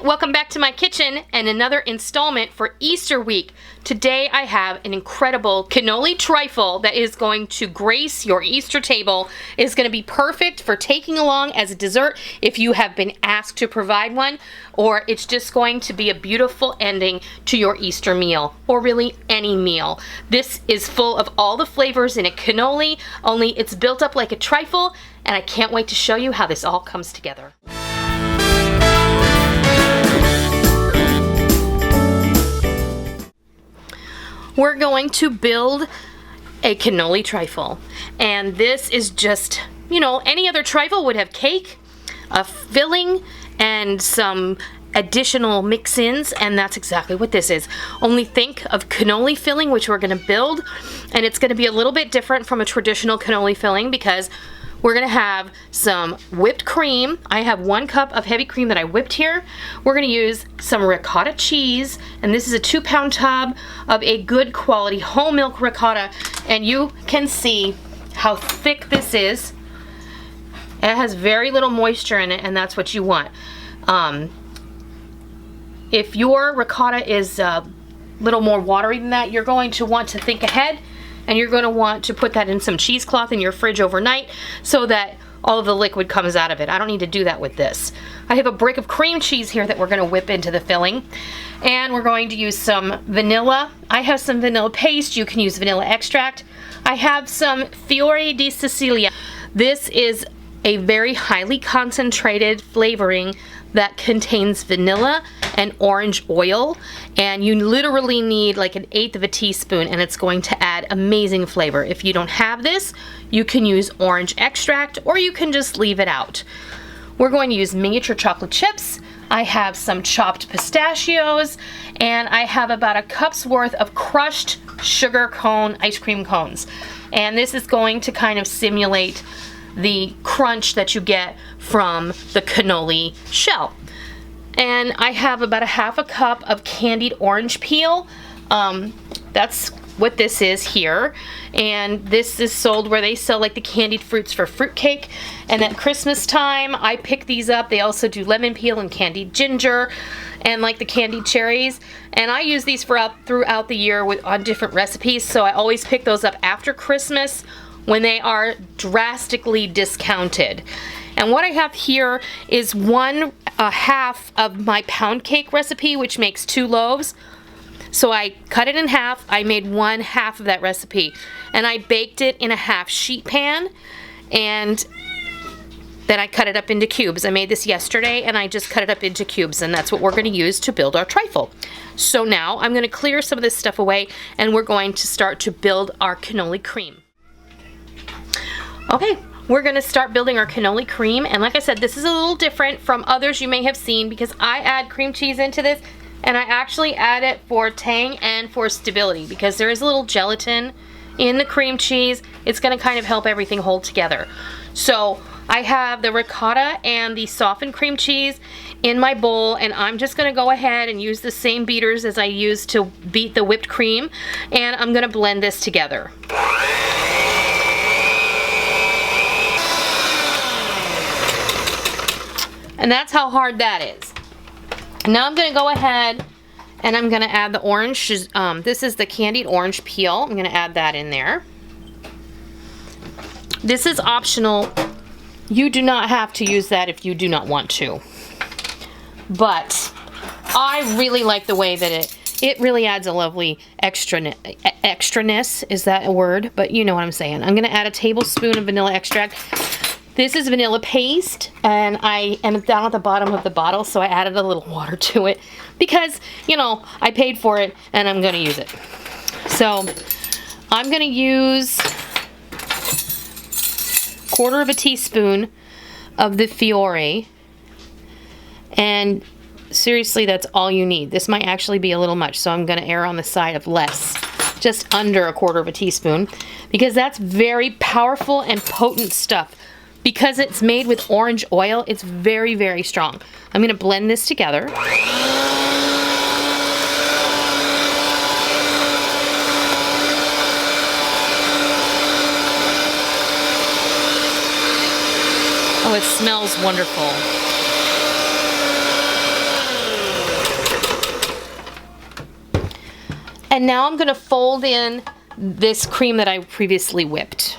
welcome back to my kitchen and another installment for Easter week. Today I have an incredible cannoli trifle that is going to grace your Easter table. It's going to be perfect for taking along as a dessert if you have been asked to provide one, or it's just going to be a beautiful ending to your Easter meal, or really any meal. This is full of all the flavors in a cannoli, only it's built up like a trifle, and I can't wait to show you how this all comes together. We're going to build a cannoli trifle, and this is just, you know, any other trifle would have cake, a filling, and some additional mix-ins, and that's exactly what this is. Only think of cannoli filling, which we're going to build, and it's going to be a little bit different from a traditional cannoli filling because we're going to have some whipped cream. I have 1 cup of heavy cream that I whipped here. We're going to use some ricotta cheese, and this is a 2-pound tub of a good quality whole milk ricotta, and you can see how thick this is. It has very little moisture in it, and that's what you want. If your ricotta is a little more watery than that, you're going to want to think ahead, and you're going to want to put that in some cheesecloth in your fridge overnight so that all of the liquid comes out of it. I don't need to do that with this. I have a brick of cream cheese here that we're going to whip into the filling, and we're going to use some vanilla. I have some vanilla paste. You can use vanilla extract. I have some Fiore di Sicilia. This is a very highly concentrated flavoring that contains vanilla and orange oil, and you literally need like 1/8 of a teaspoon, and it's going to add amazing flavor. If you don't have this, you can use orange extract, or you can just leave it out. We're going to use miniature chocolate chips. I have some chopped pistachios, and I have about 1 cup's worth of crushed sugar cone ice cream cones, and this is going to kind of simulate the crunch that you get from the cannoli shell. And I have about 1/2 cup of candied orange peel. That's what this is here, and this is sold where they sell like the candied fruits for fruitcake, and at Christmas time I pick these up. They also do lemon peel and candied ginger and like the candied cherries, and I use these throughout the year on different recipes, so I always pick those up after Christmas when they are drastically discounted. And what I have here is 1/2 of my pound cake recipe, which makes 2 loaves. So I cut it in half. I made 1/2 of that recipe, and I baked it in a half sheet pan, and then I cut it up into cubes. I made this yesterday, and I just cut it up into cubes, and that's what we're going to use to build our trifle. So now I'm going to clear some of this stuff away, and we're going to start to build our cannoli cream. Okay, we're going to start building our cannoli cream, and like I said, this is a little different from others you may have seen because I add cream cheese into this, and I actually add it for tang and for stability because there is a little gelatin in the cream cheese. It's going to kind of help everything hold together. So I have the ricotta and the softened cream cheese in my bowl, and I'm just going to go ahead and use the same beaters as I used to beat the whipped cream, and I'm going to blend this together. And that's how hard that is. Now I'm going to go ahead and I'm going to add the orange. This is the candied orange peel. I'm going to add that in there. This is optional. You do not have to use that if you do not want to. But I really like the way that it really adds a lovely extraness. Is that a word? But you know what I'm saying. I'm going to add a tablespoon of vanilla extract. This is vanilla paste, and I am down at the bottom of the bottle, so I added a little water to it because, you know, I paid for it and I'm going to use it. So I'm going to use 1/4 teaspoon of the Fiore, and seriously, that's all you need. This might actually be a little much, so I'm going to err on the side of less, just under 1/4 teaspoon, because that's very powerful and potent stuff. Because it's made with orange oil, it's very, very strong. I'm going to blend this together. Oh, it smells wonderful. And now I'm gonna fold in this cream that I previously whipped.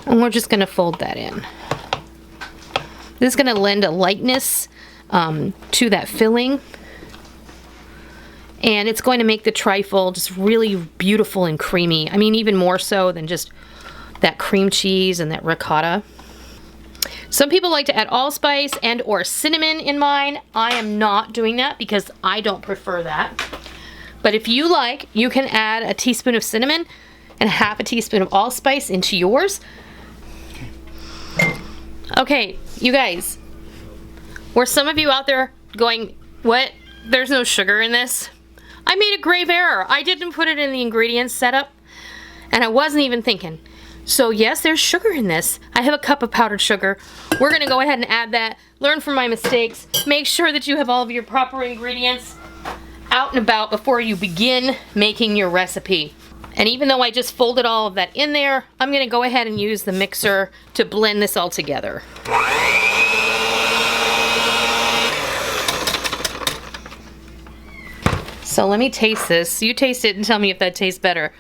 And we're just gonna fold that in. This is gonna lend a lightness to that filling. And it's going to make the trifle just really beautiful and creamy. I mean, even more so than just that cream cheese and that ricotta. Some people like to add allspice and or cinnamon in mine. I am not doing that because I don't prefer that. But if you like, you can add a teaspoon of cinnamon and half a teaspoon of allspice into yours. Okay, you guys, were some of you out there going, what? There's no sugar in this? I made a grave error. I didn't put it in the ingredients setup, and I wasn't even thinking. So yes, there's sugar in this. I have a cup of powdered sugar. We're gonna go ahead and add that, learn from my mistakes, make sure that you have all of your proper ingredients out and about before you begin making your recipe. And even though I just folded all of that in there, I'm gonna go ahead and use the mixer to blend this all together. So let me taste this. You taste it and tell me if that tastes better.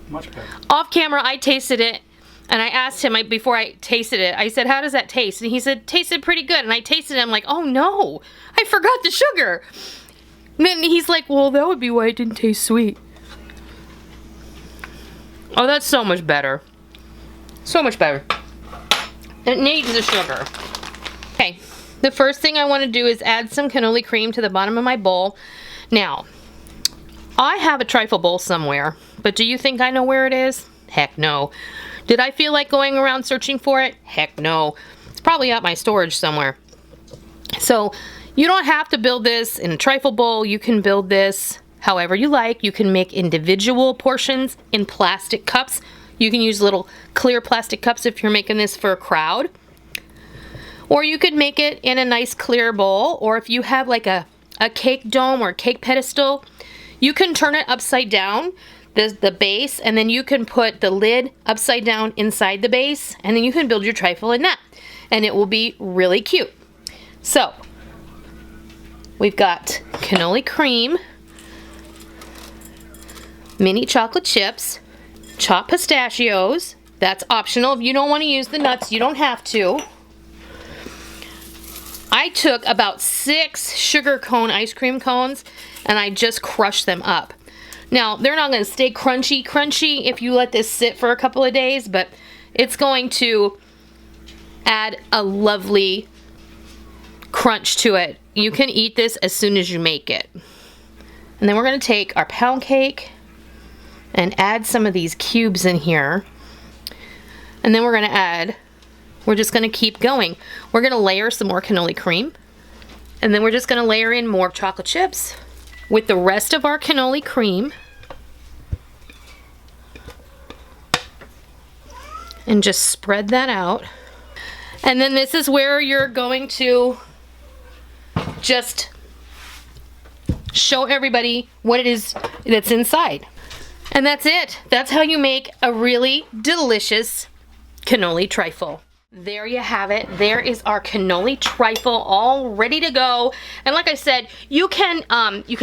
Much better. Off camera, I tasted it, and I asked him before I tasted it, I said, how does that taste? And he said, tasted pretty good. And I tasted it, I'm like, oh no, I forgot the sugar. And then he's like, well, that would be why it didn't taste sweet. Oh, that's so much better. So much better. It needs the sugar. Okay, the first thing I want to do is add some cannoli cream to the bottom of my bowl. Now, I have a trifle bowl somewhere, but do you think I know where it is? Heck no. Did I feel like going around searching for it? Heck no. It's probably at my storage somewhere. So, you don't have to build this in a trifle bowl. You can build this however you like. You can make individual portions in plastic cups. You can use little clear plastic cups if you're making this for a crowd. Or you could make it in a nice clear bowl, or if you have like a cake dome or cake pedestal, you can turn it upside down, the base, and then you can put the lid upside down inside the base, and then you can build your trifle in that. And it will be really cute. So, we've got cannoli cream, mini chocolate chips, chopped pistachios. That's optional. If you don't want to use the nuts, you don't have to. I took about 6 sugar cone ice cream cones and I just crushed them up. Now, they're not going to stay crunchy if you let this sit for a couple of days, but it's going to add a lovely crunch to it. You can eat this as soon as you make it. And then we're going to take our pound cake and add some of these cubes in here. And then we're going to add, we're just going to keep going. We're going to layer some more cannoli cream. And then we're just going to layer in more chocolate chips with the rest of our cannoli cream. And just spread that out. And then this is where you're going to just show everybody what it is that's inside. And that's it. That's how you make a really delicious cannoli trifle. There you have it. There is our cannoli trifle all ready to go. And like I said, you can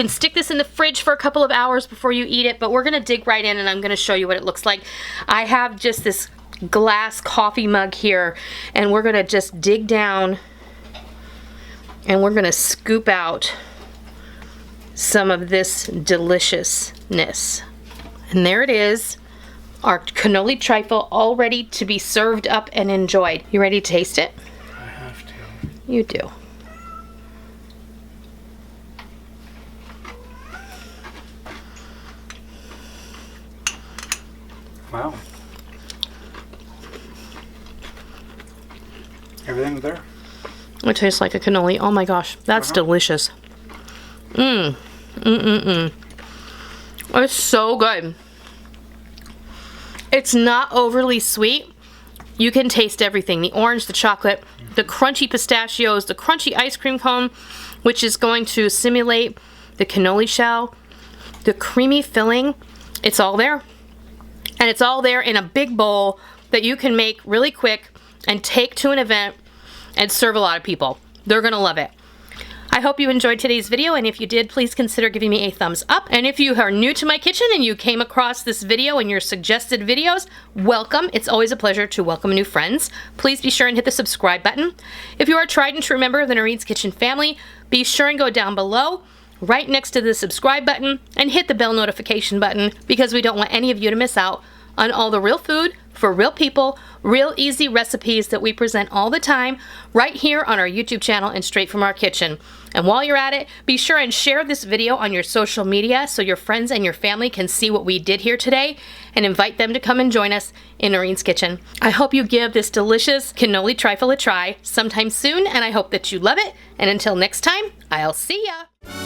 stick this in the fridge for a couple of hours before you eat it, but we're gonna dig right in and I'm gonna show you what it looks like. I have just this glass coffee mug here, and we're gonna just dig down and we're gonna scoop out some of this deliciousness. And there it is, our cannoli trifle all ready to be served up and enjoyed. You ready to taste it? I have to. You do. Wow. Everything there? It tastes like a cannoli. Oh my gosh, that's delicious. It's so good. It's not overly sweet. You can taste everything. The orange, the chocolate, the crunchy pistachios, the crunchy ice cream cone, which is going to simulate the cannoli shell, the creamy filling. It's all there. And it's all there in a big bowl that you can make really quick and take to an event and serve a lot of people. They're gonna love it. I hope you enjoyed today's video, and if you did, please consider giving me a thumbs up. And if you are new to my kitchen and you came across this video in your suggested videos, welcome. It's always a pleasure to welcome new friends. Please be sure and hit the subscribe button. If you are a tried and true member of the Noreen's Kitchen family, be sure and go down below, right next to the subscribe button, and hit the bell notification button, because we don't want any of you to miss out on all the real food for real people, real easy recipes that we present all the time right here on our YouTube channel and straight from our kitchen. And while you're at it, be sure and share this video on your social media so your friends and your family can see what we did here today, and invite them to come and join us in Noreen's Kitchen. I hope you give this delicious cannoli trifle a try sometime soon, and I hope that you love it. And until next time, I'll see ya.